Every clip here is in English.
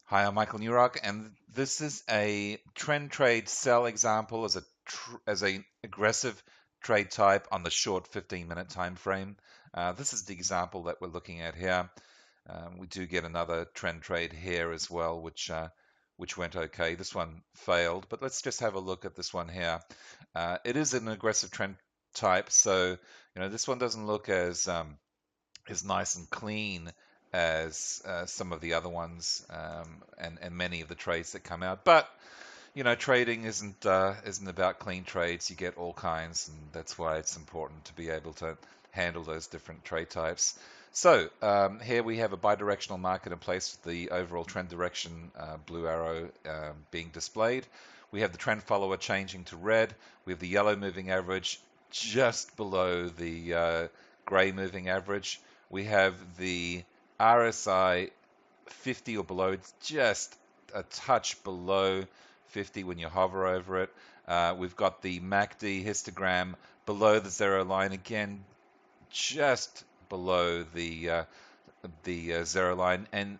Hi, I'm Michael Newrock, and this is a trend trade sell example as a aggressive trade type on the short 15-minute time frame. This is the example that we're looking at here. We do get another trend trade here as well, which went okay. This one failed, but let's just have a look at this one here. It is an aggressive trend type, so this one doesn't look as nice and clean as some of the other ones, and many of the trades that come out. But trading isn't about clean trades. You get all kinds, and that's why it's important to be able to handle those different trade types. So here we have a bidirectional market in place with the overall trend direction blue arrow being displayed. We have the trend follower changing to red. We have the yellow moving average just below the gray moving average. We have the RSI 50 or below. It's just a touch below 50 when you hover over it. We've got the MACD histogram below the zero line, again just below the zero line, and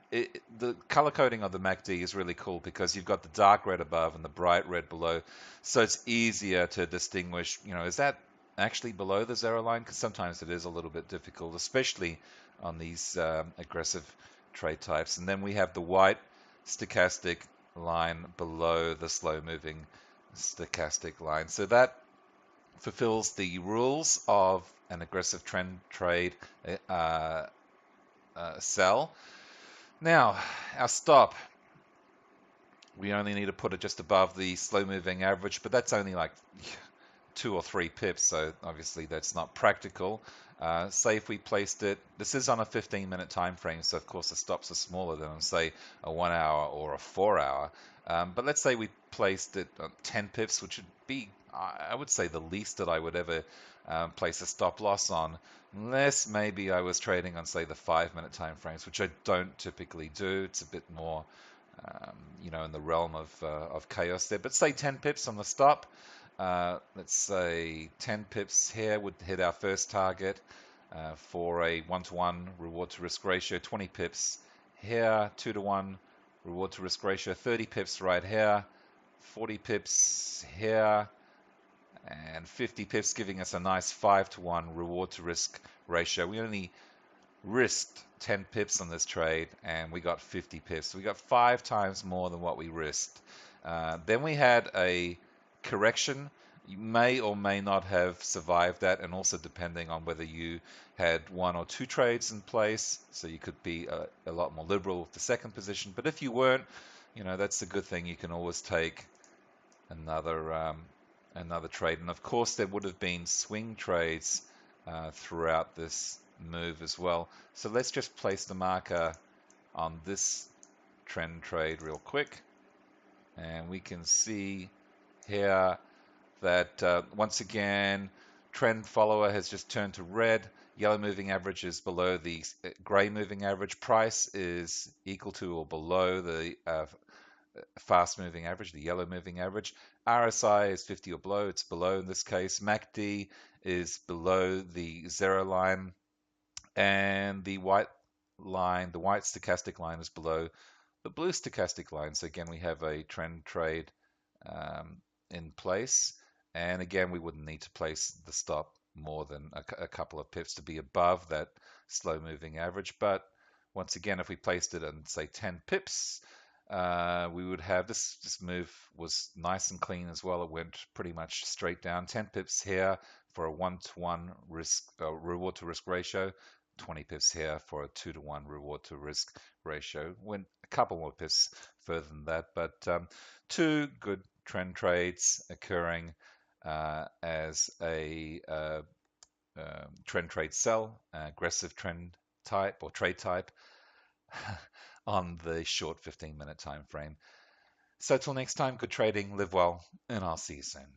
the color coding of the MACD is really cool because you've got the dark red above and the bright red below, so it's easier to distinguish, is that actually below the zero line? Because sometimes it is a little bit difficult, especially on these aggressive trade types. And then we have the white stochastic line below the slow moving stochastic line. So that fulfills the rules of an aggressive trend trade sell. Now, our stop, we only need to put it just above the slow moving average, but that's only like 2 or 3 pips, so obviously that's not practical. Say if we placed it, this is on a 15-minute time frame, so of course the stops are smaller than, say, a 1 hour or a 4 hour. But let's say we placed it on 10 pips, which would be, I would say, the least that I would ever place a stop loss on, unless maybe I was trading on, say, the 5-minute time frames, which I don't typically do. It's a bit more, in the realm of chaos there. But say 10 pips on the stop. Let's say 10 pips here would hit our first target for a 1-to-1 reward to risk ratio. 20 pips here, 2-to-1 reward to risk ratio. 30 pips right here, 40 pips here, and 50 pips, giving us a nice 5-to-1 reward to risk ratio. We only risked 10 pips on this trade, and we got 50 pips. We got 5 times more than what we risked. Then we had a correction. You may or may not have survived that, and also depending on whether you had 1 or 2 trades in place, so you could be a lot more liberal with the second position. But if you weren't, that's a good thing. You can always take another trade. And of course there would have been swing trades throughout this move as well. So let's just place the marker on this trend trade real quick, and we can see here that once again trend follower has just turned to red. Yellow moving average is below the gray moving average. Price is equal to or below the fast moving average, the yellow moving average. RSI is 50 or below. It's below in this case. MACD is below the zero line, and the white line, the white stochastic line, is below the blue stochastic line. So again, we have a trend trade in place, and again, we wouldn't need to place the stop more than a couple of pips to be above that slow moving average. But once again, if we placed it on, say, 10 pips, we would have this move was nice and clean as well. It went pretty much straight down. 10 pips here for a 1-to-1 reward to risk ratio. 20 pips here for a 2-to-1 reward to risk ratio. Went a couple more pips further than that, but 2 good trend trades occurring as a trend trade sell, aggressive trend type or trade type on the short 15-minute time frame. So till next time, good trading, live well, and I'll see you soon.